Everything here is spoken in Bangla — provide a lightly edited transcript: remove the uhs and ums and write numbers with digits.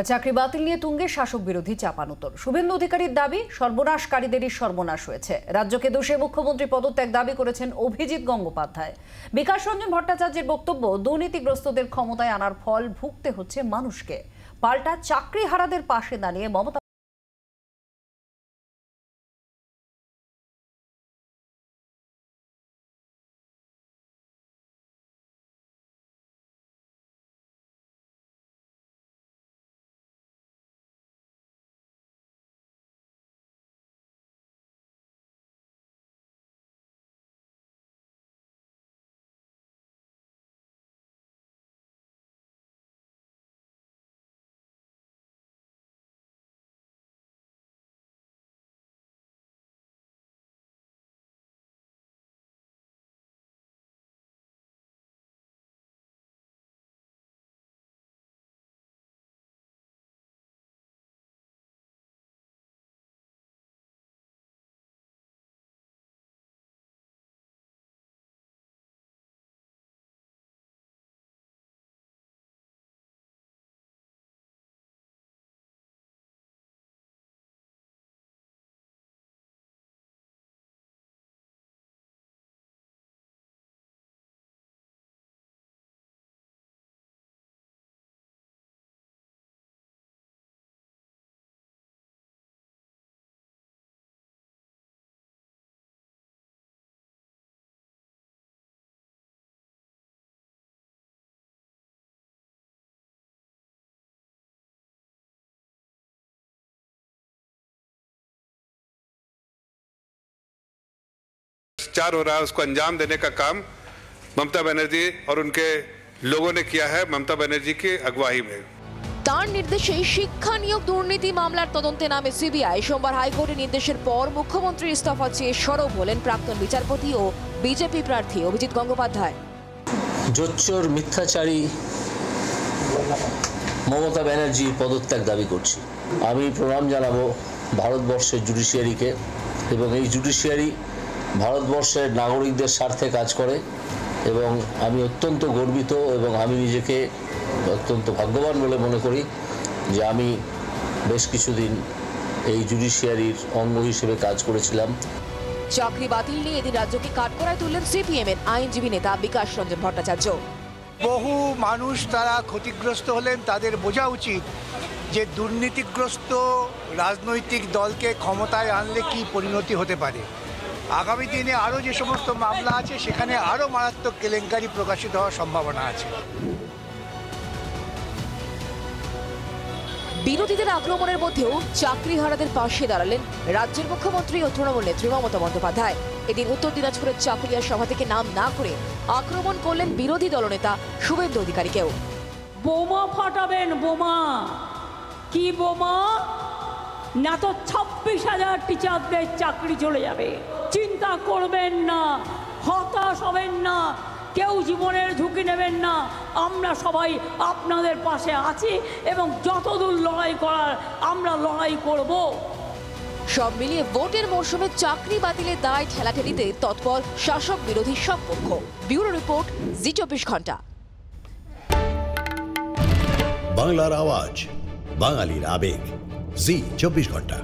চাকরি বাতিল নিয়ে তুঙ্গে শাসক বিরোধী চাপানোতর। শুভেন্দু অধিকারীর দাবি, সর্বনাশকারীদেরই সর্বনাশ হয়েছে। রাজ্যকে দোষে মুখ্যমন্ত্রী পদত্যাগ দাবি করেছেন অভিজিৎ গঙ্গোপাধ্যায়। বিকাশ রঞ্জন ভট্টাচার্যের বক্তব্য, দুর্নীতিগ্রস্তদের ক্ষমতায় আনার ফল ভুগতে হচ্ছে মানুষকে। পাল্টা চাকরিহারাদের পাশে দাঁড়িয়ে মমতা चार हो रहा है, उसको अंजाम देने का काम ममता बनर्जी और उनके लोगों ने किया है, ममता बनर्जी की अगुवाई में। তার নির্দেশে শিক্ষা নিয়োগ দুর্নীতি মামলার তদন্তে নামে সিবিআই। সোমবার হাইকোর্টের নির্দেশের পর মুখ্যমন্ত্রীর ইস্তফা চেয়ে সরব হলেন প্রাক্তন বিচারপতি ও বিজেপি প্রার্থী অভিজিৎ গঙ্গোপাধ্যায়। জোচ্চোর মিথ্যাচারী মমতা ব্যানার্জির পদত্যাগ দাবি করছি। আমি প্রণাম জানাবো ভারতবর্ষের জুডিশিয়ারিকে, এবং এই জুডিশিয়ারি ভারতবর্ষের নাগরিকদের স্বার্থে কাজ করে, এবং আমি অত্যন্ত গর্বিত এবং আমি নিজেকে অত্যন্ত ভাগ্যবান বলে মনে করি যে আমি বেশ কিছুদিন এই জুডিশিয়ারির অঙ্গ হিসেবে কাজ করেছিলাম। চাকরি বাতিল নিয়ে এদিন রাজ্যকে কাঠগড়ায় তুললেন সিপিএম এর আইনজীবী নেতা বিকাশ রঞ্জন ভট্টাচার্য। বহু মানুষ তারা ক্ষতিগ্রস্ত হলেন, তাদের বোঝা উচিত যে দুর্নীতিগ্রস্ত রাজনৈতিক দলকে ক্ষমতায় আনলে কি পরিণতি হতে পারে। আগামী দিনে আরও যে সমস্ত মামলা আছে সেখানে আরও মারাত্মক কেলেঙ্কারি প্রকাশিত হওয়ার সম্ভাবনা আছে। বিরোধীদের আক্রমণের মধ্যেও চাকরিহারাদের পাশে দাঁড়ালেন রাজ্যের মুখ্যমন্ত্রী ও তৃণমূল নেত্রী মমতা বন্দ্যোপাধ্যায়। এদিন উত্তর দিনাজপুরের চাকুলিয়া সভা থেকে নাম না করে আক্রমণ করলেন বিরোধী দলনেতা শুভেন্দু অধিকারীকেও। বোমা ফাটাবেন, বোমা। কি বোমা? না তো 26,000 টিচারদের চাকরি চলে যাবে। চিন্তা করবেন না, হতাশ হবেন না, কেউ জীবনের ঝুঁকি নেবেন না। আমরা সবাই আপনাদের পাশে আছি এবং যতদূর লড়াই করার আমরা লড়াই করব। সব মিলিয়ে ভোটের মরশুমে চাকরি বাতিলের দায় ঠেলাঠেলিতে তৎপর শাসক বিরোধী সব পক্ষ। ব্যুরো রিপোর্ট, জি 24 ঘন্টা। বাংলার আওয়াজ, বাঙালির আবেগ, জি 24 ঘন্টা।